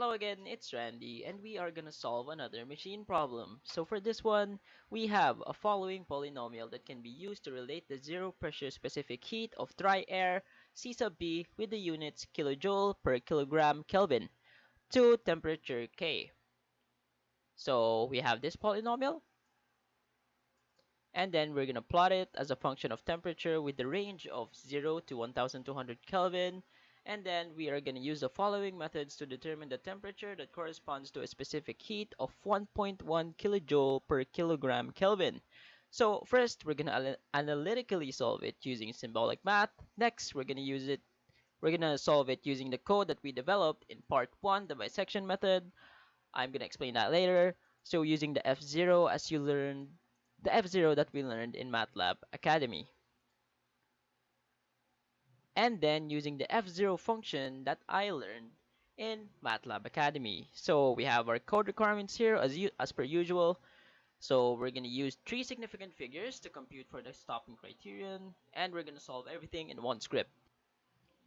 Hello again, it's Randy, and we are gonna solve another machine problem. So for this one, we have a following polynomial that can be used to relate the zero pressure specific heat of dry air C sub B with the units kilojoule per kilogram Kelvin to temperature K. So we have this polynomial, and then we're gonna plot it as a function of temperature with the range of 0 to 1200 Kelvin, and then we are gonna use the following methods to determine the temperature that corresponds to a specific heat of 1.1 kilojoule per kilogram Kelvin. So first we're gonna analytically solve it using symbolic math. Next we're gonna solve it using the code that we developed in part 1, the bisection method. I'm gonna explain that later. So using the F0 as you learned, the F0 that we learned in MATLAB Academy. And then using the F0 function that I learned in MATLAB Academy. So we have our code requirements here as per usual. So we're going to use three significant figures to compute for the stopping criterion, and we're going to solve everything in one script.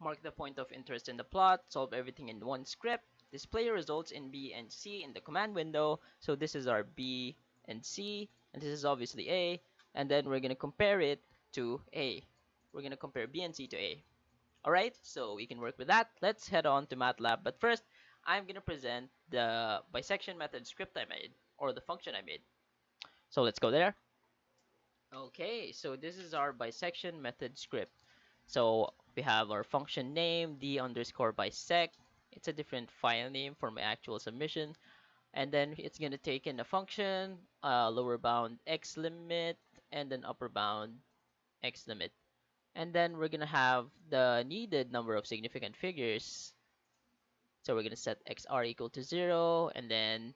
Mark the point of interest in the plot, solve everything in one script, display results in B and C in the command window. So this is our B and C, and this is obviously A, and then we're going to compare it to A. We're going to compare B and C to A. Alright, so we can work with that. Let's head on to MATLAB, but first, I'm going to present the bisection method script I made, or the function I made. So let's go there. Okay, so this is our bisection method script. So we have our function name, d underscore bisect. It's a different file name for my actual submission. And then it's going to take in a function, lower bound x limit, and then upper bound x limit. And then we're going to have the needed number of significant figures. So we're going to set xr equal to 0, and then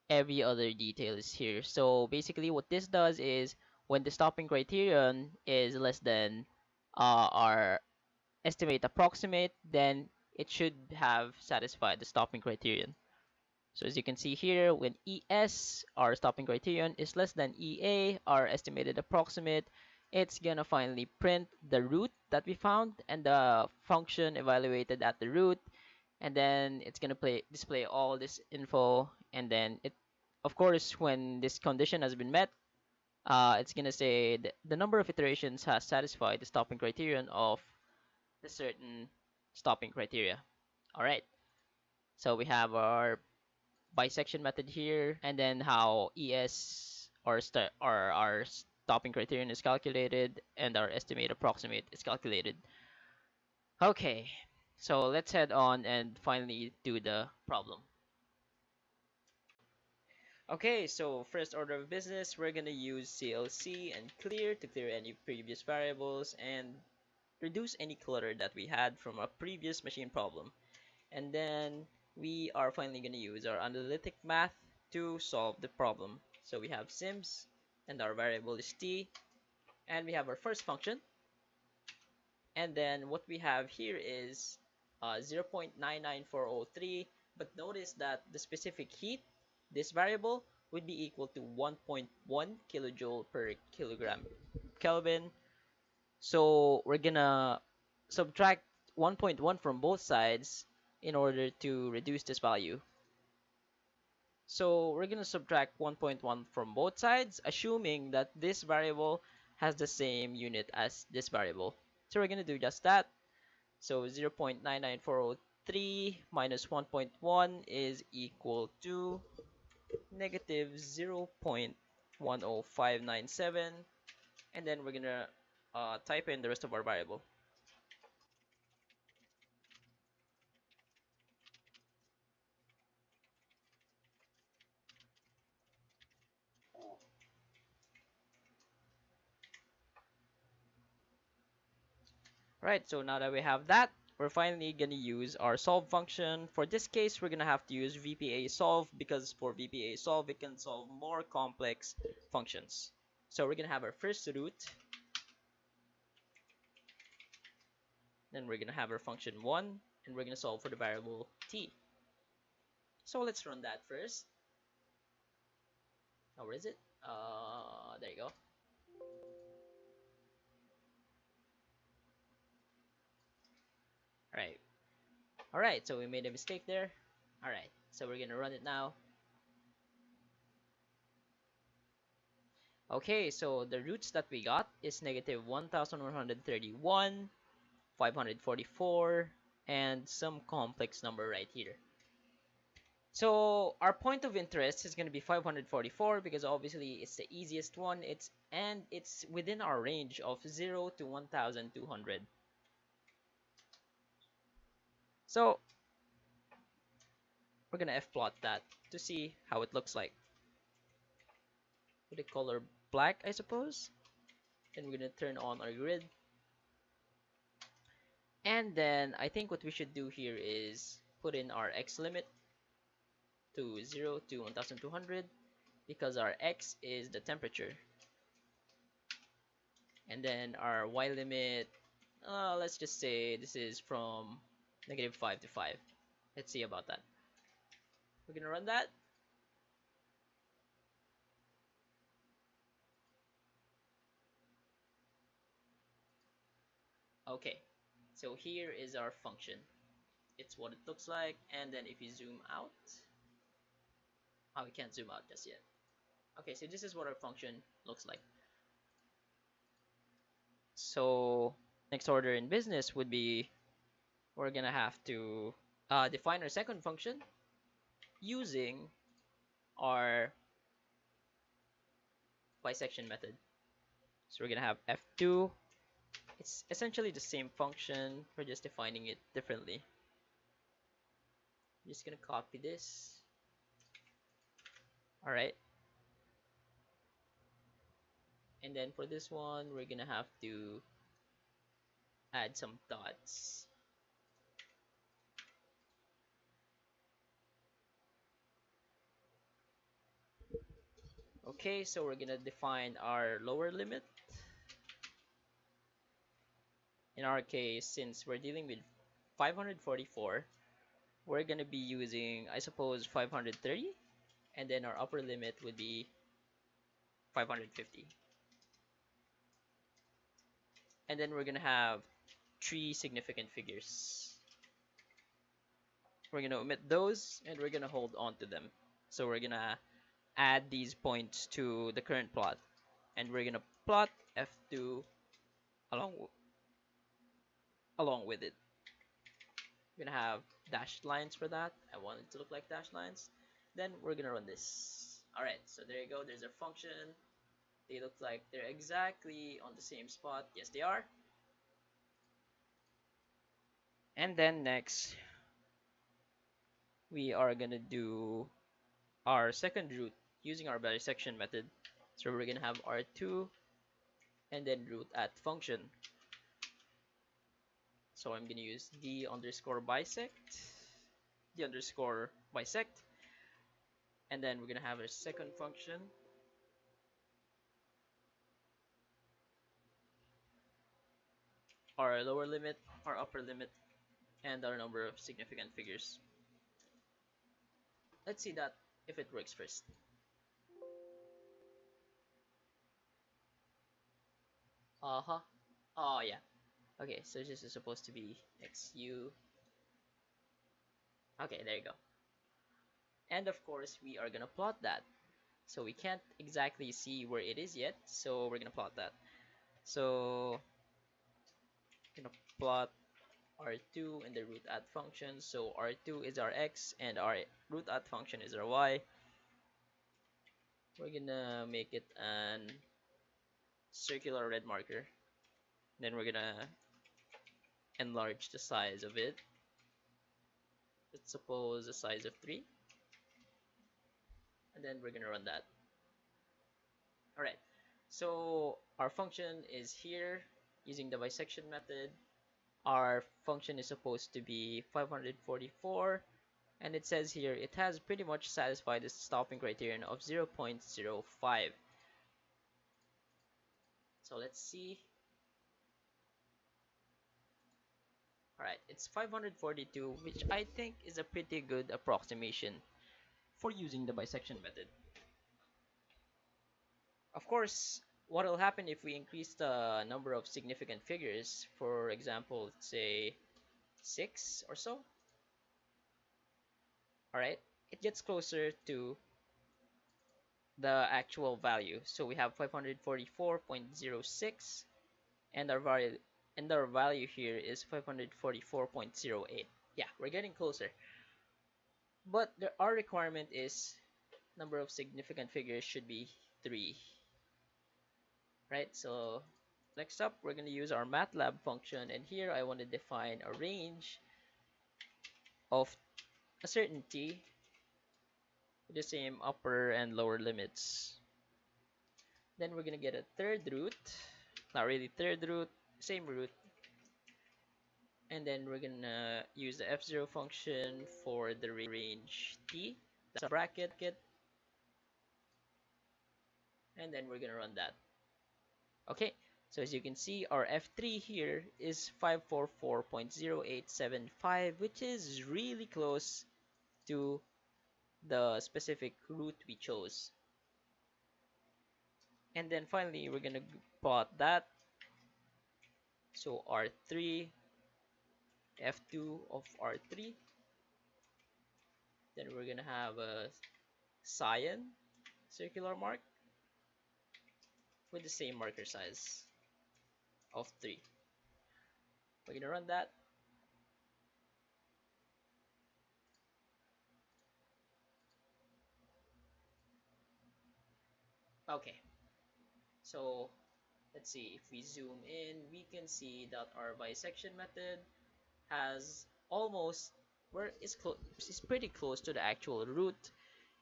every other detail is here. So basically what this does is when the stopping criterion is less than our estimate approximate, then it should have satisfied the stopping criterion. So as you can see here, when ES, our stopping criterion, is less than EA, our estimated approximate, it's gonna finally print the root that we found and the function evaluated at the root, and then it's gonna display all this info, and then it, of course, when this condition has been met, it's gonna say the number of iterations has satisfied the stopping criterion of the certain stopping criteria. All right, so we have our bisection method here, and then how ES or our stopping criterion is calculated, and our estimate approximate is calculated. Okay, so let's head on and finally do the problem. Okay, so first order of business, we're gonna use CLC and clear to clear any previous variables and reduce any clutter that we had from a previous machine problem. And then we are finally going to use our analytic math to solve the problem. So we have sims, and our variable is t, and we have our first function, and then what we have here is 0.99403, but notice that the specific heat, this variable, would be equal to 1.1 kilojoule per kilogram Kelvin. So we're gonna subtract 1.1 from both sides in order to reduce this value. So we're going to subtract 1.1 from both sides, assuming that this variable has the same unit as this variable. So we're going to do just that. So 0.99403 minus 1.1 is equal to negative 0.10597. And then we're going to type in the rest of our variable. Right, so now that we have that, we're finally going to use our solve function. For this case, we're going to have to use VPA solve, because for VPA solve, we can solve more complex functions. So we're going to have our first root, then we're going to have our function 1, and we're going to solve for the variable t. So let's run that first. Oh, where is it? There you go. All right, so we made a mistake there. Alright, so we're gonna run it now. Okay, so the roots that we got is negative 1131, 544, and some complex number right here. So our point of interest is going to be 544 because obviously it's the easiest one. It's within our range of 0 to 1200. So we're going to f-plot that to see how it looks like. With the color black, I suppose. And we're going to turn on our grid. And then I think what we should do here is put in our x limit to 0 to 1200 because our x is the temperature. And then our y limit, let's just say this is from negative 5 to 5. Let's see about that. We're gonna run that. Okay, so here is our function. It's what it looks like, and then if you zoom out, oh, we can't zoom out just yet. Okay, so this is what our function looks like. So next order in business would be we're gonna have to define our second function using our bisection method. So we're gonna have f2. It's essentially the same function, we're just defining it differently. I'm just gonna copy this. Alright. And then for this one, we're gonna have to add some dots. Okay, so we're gonna define our lower limit. In our case, since we're dealing with 544, we're gonna be using, I suppose, 530, and then our upper limit would be 550. And then we're gonna have three significant figures. We're gonna omit those, and we're gonna hold on to them. So we're gonna add these points to the current plot, and we're gonna plot f2 along along with it. We're gonna have dashed lines for that. I want it to look like dashed lines. Then we're gonna run this. Alright, so there you go. There's our function. They look like they're exactly on the same spot. Yes, they are. And then next, we are gonna do our second root using our bisection method. So we're gonna have R2 and then root at function. So I'm gonna use d underscore bisect, and then we're gonna have a second function. Our lower limit, our upper limit, and our number of significant figures. Let's see that if it works first. Uh-huh. Oh yeah. Okay, so this is supposed to be xu. Okay, there you go. And of course, we are gonna plot that. So we can't exactly see where it is yet, so we're gonna plot that. So gonna plot R2 in the root at function. So R2 is our x and our root at function is our y. We're gonna make it an circular red marker. Then we're gonna enlarge the size of it. Let's suppose a size of 3. And then we're gonna run that. Alright, so our function is here using the bisection method. Our function is supposed to be 544, and it says here it has pretty much satisfied the stopping criterion of 0.05. So let's see. Alright, it's 542, which I think is a pretty good approximation for using the bisection method. Of course, what will happen if we increase the number of significant figures, for example, let's say 6 or so? all right, it gets closer to the actual value. So we have 544.06, and our value here is 544.08. Yeah, we're getting closer. But our requirement is number of significant figures should be 3, right? So next up, we're going to use our MATLAB function, and here I want to define a range of a certain t with the same upper and lower limits. Then we're going to get a third root, not really third root, same root, and then we're going to use the f0 function for the range t, that's a bracket, and then we're going to run that. Okay, so as you can see, our f3 here is 544.0875, which is really close to the specific root we chose. And then finally, we're gonna plot that. So R3, F2 of R3. Then we're gonna have a cyan circular mark with the same marker size of 3. We're gonna run that. Okay, so let's see, if we zoom in, we can see that our bisection method has almost where is pretty close to the actual root,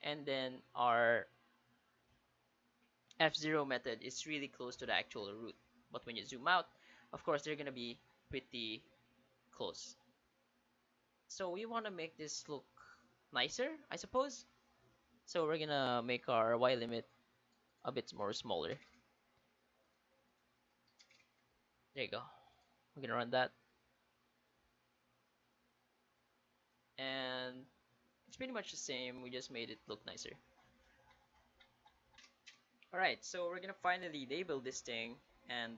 and then our f0 method is really close to the actual root. But when you zoom out, of course they're gonna be pretty close. So we want to make this look nicer, I suppose. So we're gonna make our y limit a bit more smaller. There you go. We're gonna run that, and it's pretty much the same. We just made it look nicer. Alright, so we're gonna finally label this thing, and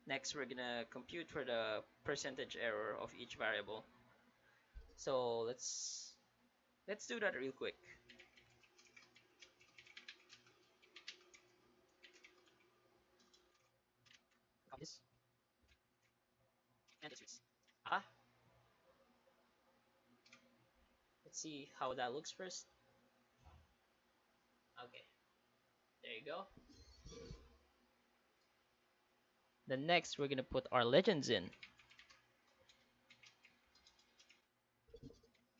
next we're gonna compute for the percentage error of each variable. So let's do that real quick. Copy this and it's ah. Let's see how that looks first. Okay, there you go. Then next we're gonna put our legends in.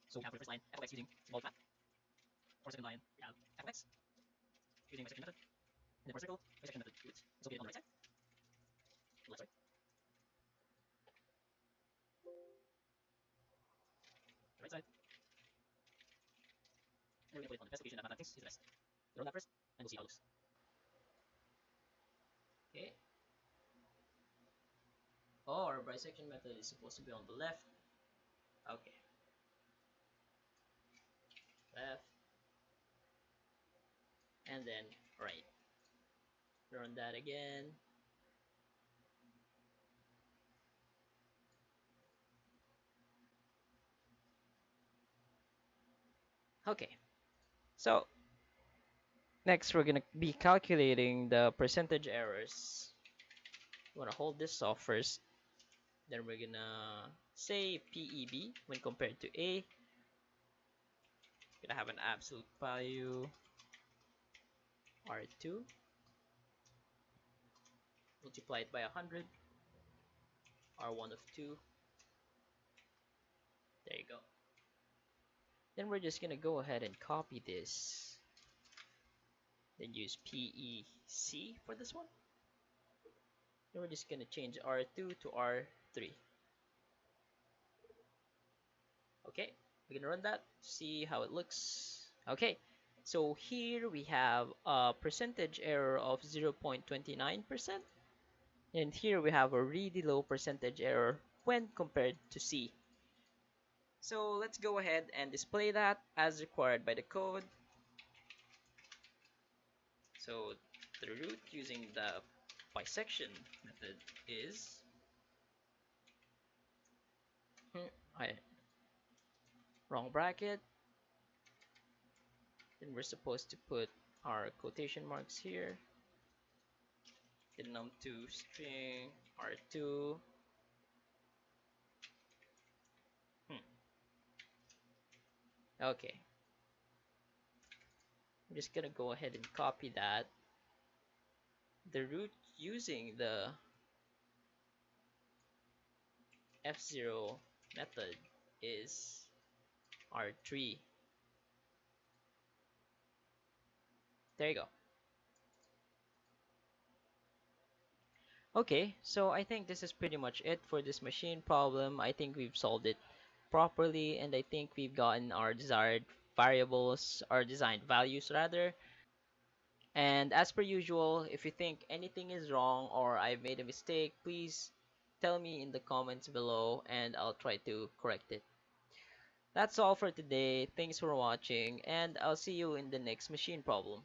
So we have for the first line f of x using symbolic math. For the second line we have f of x using bisection method. And then for circle, bisection method root is located on the right side. The left side. The right side. And we're gonna put it on the best location that mathematics is the best. So run that first, and we'll see how it looks. Okay. Oh, our bisection method is supposed to be on the left. Okay. Left. And then right. Run that again. Okay. So next we're gonna be calculating the percentage errors. We wanna hold this off first. Then we're gonna say PEB when compared to A. We're gonna have an absolute value R2 multiplied by 100, R1 of 2. There you go. Then we're just gonna go ahead and copy this. Then use PEC for this one. Then we're just gonna change R2 to R3. Okay, we're gonna run that, see how it looks. Okay, so here we have a percentage error of 0.29%, and here we have a really low percentage error when compared to C. So let's go ahead and display that as required by the code. So the root using the bisection method is wrong bracket, Then we're supposed to put our quotation marks here. The num2 string r2. Hmm. Okay, I'm just gonna go ahead and copy that. The root using the f0 method is r3. There you go. Okay, so I think this is pretty much it for this machine problem. I think we've solved it properly, and I think we've gotten our desired variables, our designed values rather. And as per usual, if you think anything is wrong or I've made a mistake, please tell me in the comments below and I'll try to correct it. That's all for today. Thanks for watching, and I'll see you in the next machine problem.